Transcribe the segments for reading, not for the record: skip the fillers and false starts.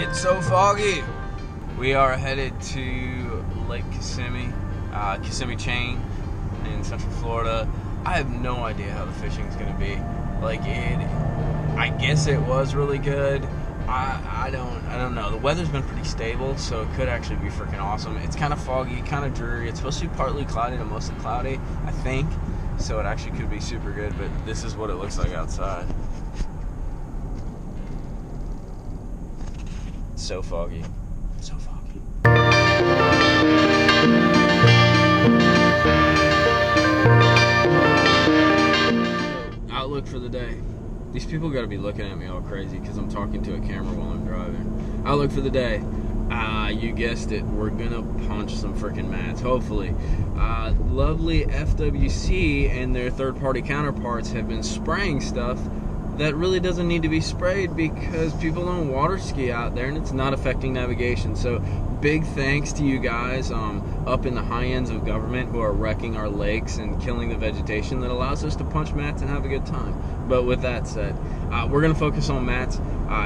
It's so foggy. We are headed to Lake Kissimmee, Kissimmee Chain in Central Florida. I have no idea how the fishing is going to be. I guess it was really good. I don't know. The weather's been pretty stable, so it could actually be freaking awesome. It's kind of foggy, kind of dreary. It's supposed to be partly cloudy to mostly cloudy, I think. So it actually could be super good, but this is what it looks like outside. So foggy. So foggy. Outlook for the day. These people gotta be looking at me all crazy because I'm talking to a camera while I'm driving. Outlook for the day. You guessed it. We're gonna punch some freaking mats, hopefully. Lovely FWC and their third-party counterparts have been spraying stuff that really doesn't need to be sprayed because people don't water ski out there and it's not affecting navigation. So big thanks to you guys up in the high ends of government who are wrecking our lakes and killing the vegetation that allows us to punch mats and have a good time. But with that said, we're gonna focus on mats,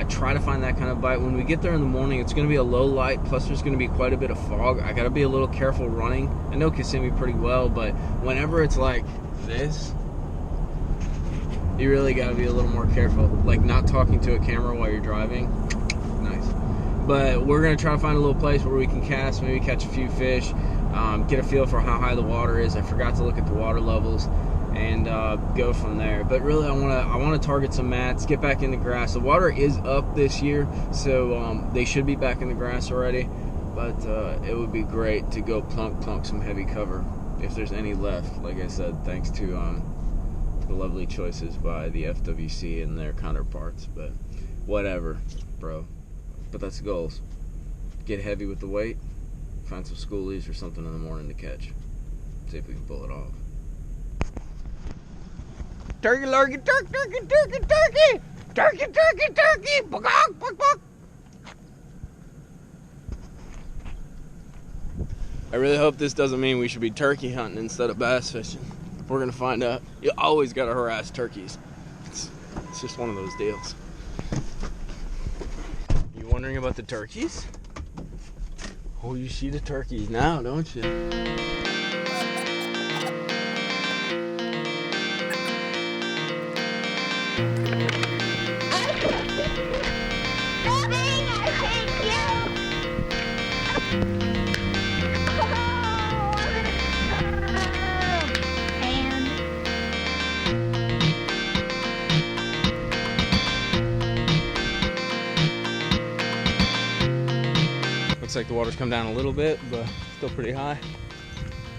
try to find that kind of bite. When we get there in the morning, it's gonna be a low light, plus there's gonna be quite a bit of fog. I gotta be a little careful running. I know Kissimmee pretty well, but whenever it's like this, you really gotta be a little more careful. Like not talking to a camera while you're driving. Nice. But we're gonna try to find a little place where we can cast, maybe catch a few fish, get a feel for how high the water is. I forgot to look at the water levels, and go from there. But really, I wanna target some mats, get back in the grass. The water is up this year, so they should be back in the grass already. But it would be great to go plunk some heavy cover if there's any left. Like I said, thanks to the lovely choices by the FWC and their counterparts. But whatever, bro. But that's the goals. Get heavy with the weight, find some schoolies or something in the morning to catch. See if we can pull it off. Turkey, lurkey, turkey, turkey, turkey, turkey, turkey, turkey, turkey, bugog, bug, bug. I really hope this doesn't mean we should be turkey hunting instead of bass fishing. We're gonna find out. You always gotta harass turkeys. It's just one of those deals. You wondering about the turkeys? Oh, you see the turkeys now, don't you? Looks like the water's come down a little bit, but still pretty high.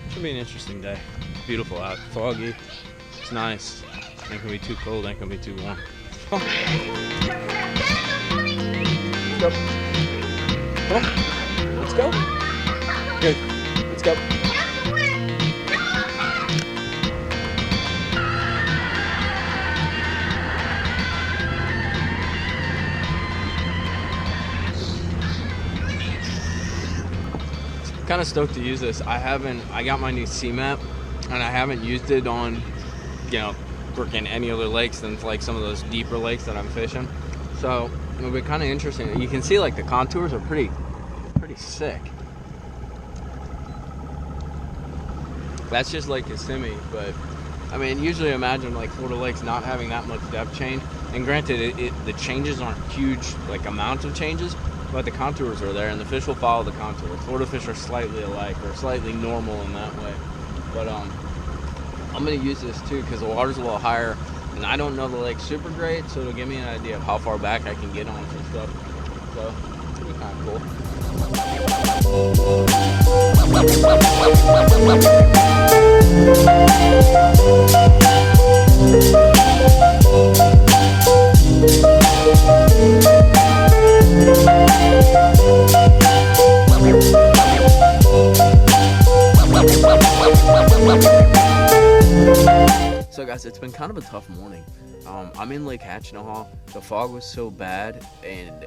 Should be an interesting day. Beautiful out, foggy. It's nice. Ain't gonna be too cold, ain't gonna be too warm. Oh. Let's go. Come on. Let's go. Good. Let's go. Kind of stoked to use this. I got my new C-map and I haven't used it on, freaking any other lakes than like some of those deeper lakes that I'm fishing. So it'll be kind of interesting. You can see like the contours are pretty sick. That's just Lake Kissimmee, but I mean, usually imagine like Florida lakes not having that much depth change. And granted, the changes aren't huge, like amounts of changes, but the contours are there, and the fish will follow the contour. Florida fish are slightly alike, or slightly normal in that way. But I'm gonna use this too because the water's a little higher, and I don't know the lake super great, so it'll give me an idea of how far back I can get on some stuff. So it'll be kind of cool. So guys, it's been kind of a tough morning. I'm in Lake Kissimmee. The fog was so bad, and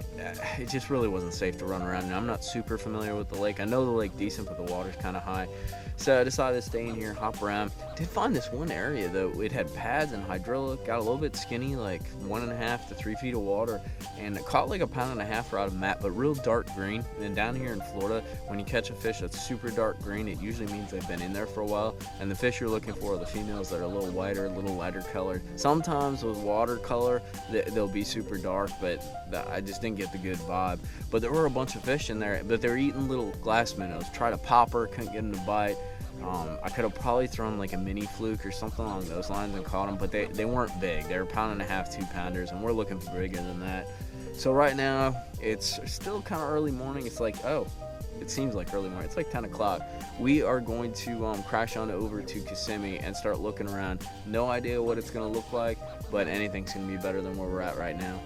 it just really wasn't safe to run around. And I'm not super familiar with the lake. I know the lake decent, but the water's kind of high. So I decided to stay in here, hop around. Did find this one area though. It had pads and hydrilla. Got a little bit skinny, like 1.5 to 3 feet of water, and it caught like 1.5 pounds rod of mat, but real dark green. And then down here in Florida, when you catch a fish that's super dark green, it usually means they've been in there for a while. And the fish you're looking for are the females that are a little whiter, a little lighter colored. Sometimes with watercolor, they'll be super dark, but I just didn't get the good vibe. But there were a bunch of fish in there, but they were eating little glass minnows. Tried to pop her, couldn't get them to bite. I could have probably thrown like a mini fluke or something along those lines and caught them, but they weren't big. They were 1.5 pounds, 2 pounders, and we're looking for bigger than that. So right now, it's still kind of early morning. It's like, it seems like early morning. It's like 10 o'clock. We are going to crash on over to Kissimmee and start looking around. No idea what it's going to look like, but anything's going to be better than where we're at right now.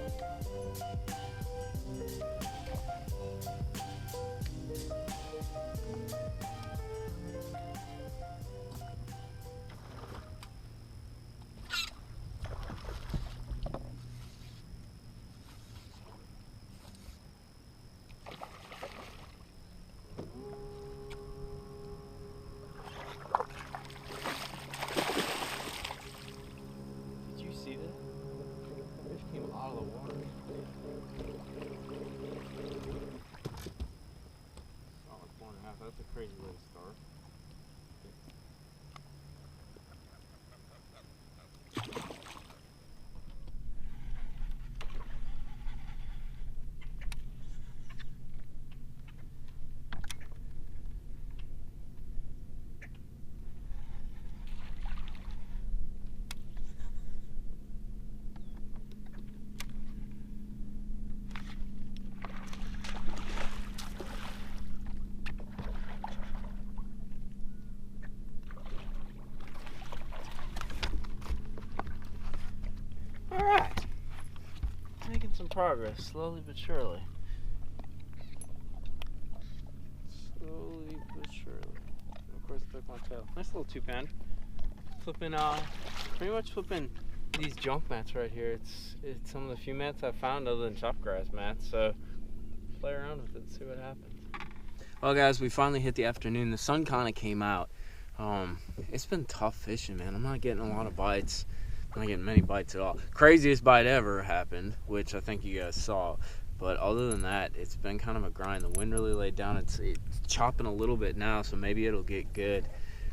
Out of the water. Solid 4.5. That's a crazy way to start. Alright, making some progress, slowly but surely. Slowly but surely. And of course, I took my tail. Nice little 2-pound. Pretty much flipping these junk mats right here. It's some of the few mats I've found other than chop grass mats, so play around with it and see what happens. Well guys, we finally hit the afternoon. The sun kind of came out. It's been tough fishing, man. I'm not getting a lot of bites. I'm not getting many bites at all. Craziest bite ever happened, which I think you guys saw. But other than that, it's been kind of a grind. The wind really laid down. It's chopping a little bit now, so maybe it'll get good.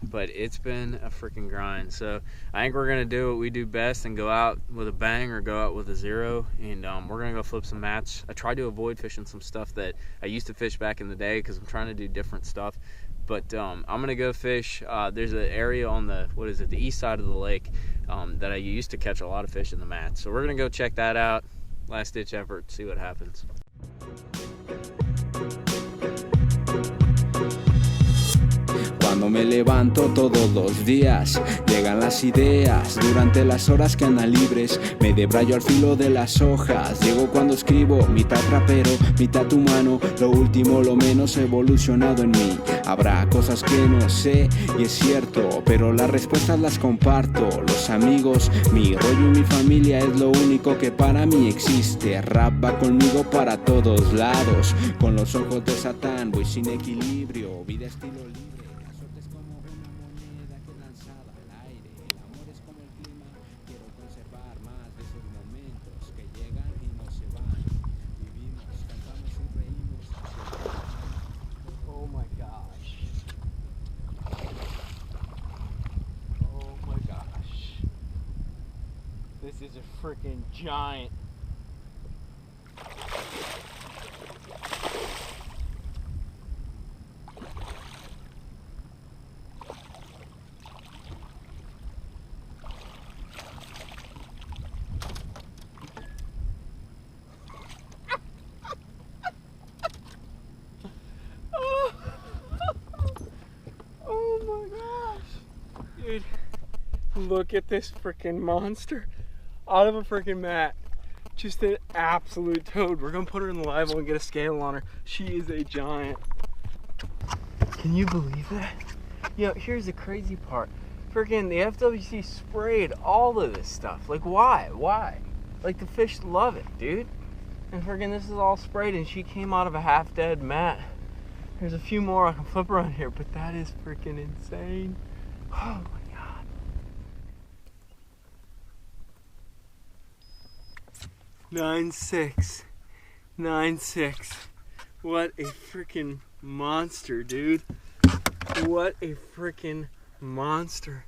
But it's been a freaking grind. So I think we're gonna do what we do best and go out with a bang or go out with a zero. And we're gonna go flip some mats. I tried to avoid fishing some stuff that I used to fish back in the day because I'm trying to do different stuff. But I'm gonna go fish. There's an area on the east side of the lake that I used to catch a lot of fish in the mats. So we're gonna go check that out. Last ditch effort, see what happens. Cuando me levanto todos los días, llegan las ideas. Durante las horas que andan libres, me debrayo al filo de las hojas. Llego cuando escribo, mitad rapero, mitad humano. Lo último, lo menos evolucionado en mí. Habrá cosas que no sé, y es cierto, pero las respuestas las comparto. Los amigos, mi rollo y mi familia es lo único que para mí existe. Rap va conmigo para todos lados. Con los ojos de Satán voy sin equilibrio. Vida estilo libre. This is a freaking giant. Oh my gosh. Dude, look at this freaking monster. Out of a freaking mat. Just an absolute toad. We're gonna put her in the live and get a scale on her. She is a giant. Can you believe that? Yo, here's the crazy part. freaking the FWC sprayed all of this stuff. Like, why? Like, the fish love it, dude. And freaking this is all sprayed, and she came out of a half-dead mat. There's a few more I can flip around here, but that is freaking insane. Oh my god. 9.6. 9.6. What a freaking monster, dude. What a freaking monster.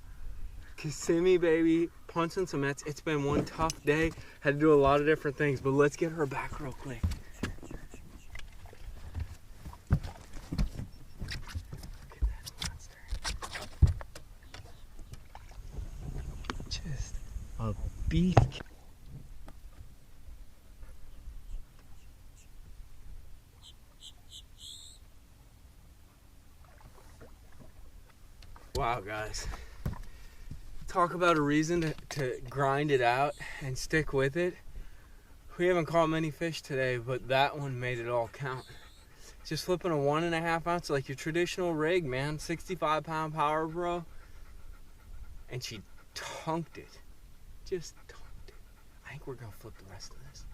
Kissimmee, baby. Punching some nets. It's been one tough day. Had to do a lot of different things, but let's get her back real quick. Look at that monster. Just a beast. Wow, guys. Talk about a reason to grind it out and stick with it. We haven't caught many fish today, but that one made it all count. Just flipping a 1.5 ounce like your traditional rig, man. 65-pound power, bro. And she tunked it. Just tunked it. I think we're gonna flip the rest of this.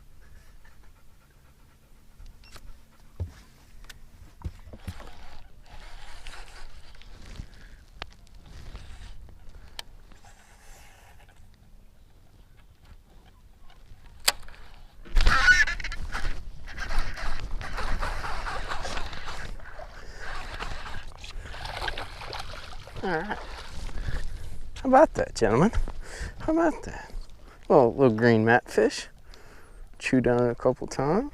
All right. How about that, gentlemen? How about that? Little green matfish. Chewed on it a couple times.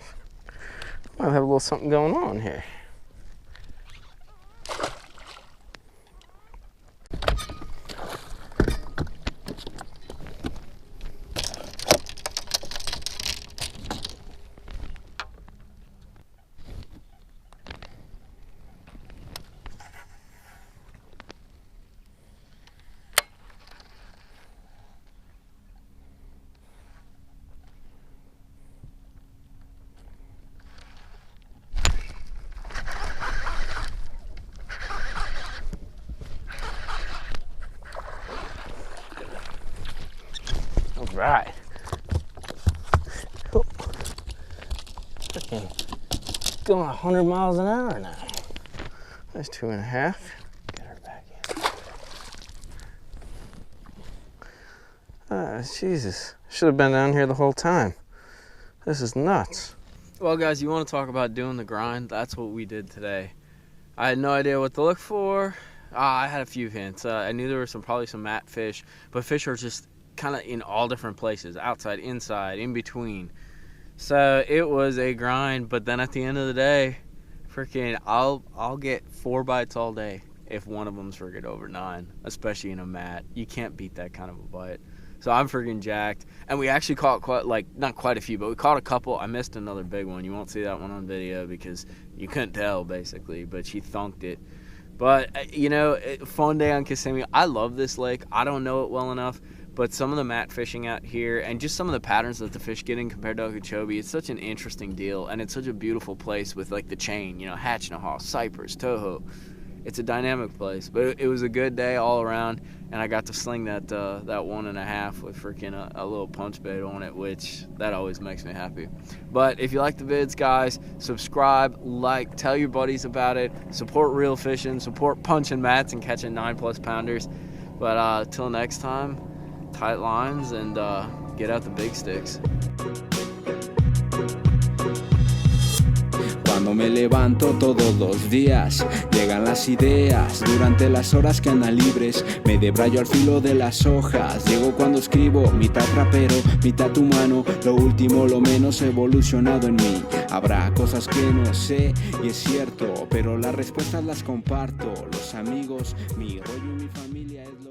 Might have a little something going on here. Right. Oh. Freaking going 100 miles an hour now. That's 2.5. Get her back in. Jesus. Should have been down here the whole time. This is nuts. Well, guys, you want to talk about doing the grind? That's what we did today. I had no idea what to look for. I had a few hints. I knew there were probably some mat fish, but fish are just kind of in all different places, outside, inside, in between. So it was a grind, but then at the end of the day, freaking I'll get 4 bites all day if one of them's freaking over 9, especially in a mat. You can't beat that kind of a bite. So I'm freaking jacked. And we actually caught not quite a few, but we caught a couple. I missed another big one. You won't see that one on video because you couldn't tell, basically, but she thunked it. But, you know, fun day on Kissimmee. I love this lake. I don't know it well enough, but some of the mat fishing out here and just some of the patterns that the fish get in compared to Okeechobee, it's such an interesting deal. And it's such a beautiful place with, like, the chain, you know, Hatch-and-a-Haw, Cypress, Toho. It's a dynamic place. But it was a good day all around, and I got to sling that 1.5 with freaking a little punch bait on it, which that always makes me happy. But if you like the vids, guys, subscribe, like, tell your buddies about it, support real fishing, support punching mats and catching 9+ pounders. But till next time, tight lines and get out the big sticks. Cuando me levanto todos los días, llegan las ideas. Durante las horas que andan libres, me debrayo al filo de las hojas. Llego cuando escribo, mitad rapero, mitad humano. Lo último, lo menos evolucionado en mí. Habrá cosas que no sé, y es cierto, pero las respuestas las comparto. Los amigos, mi rollo y mi familia es lo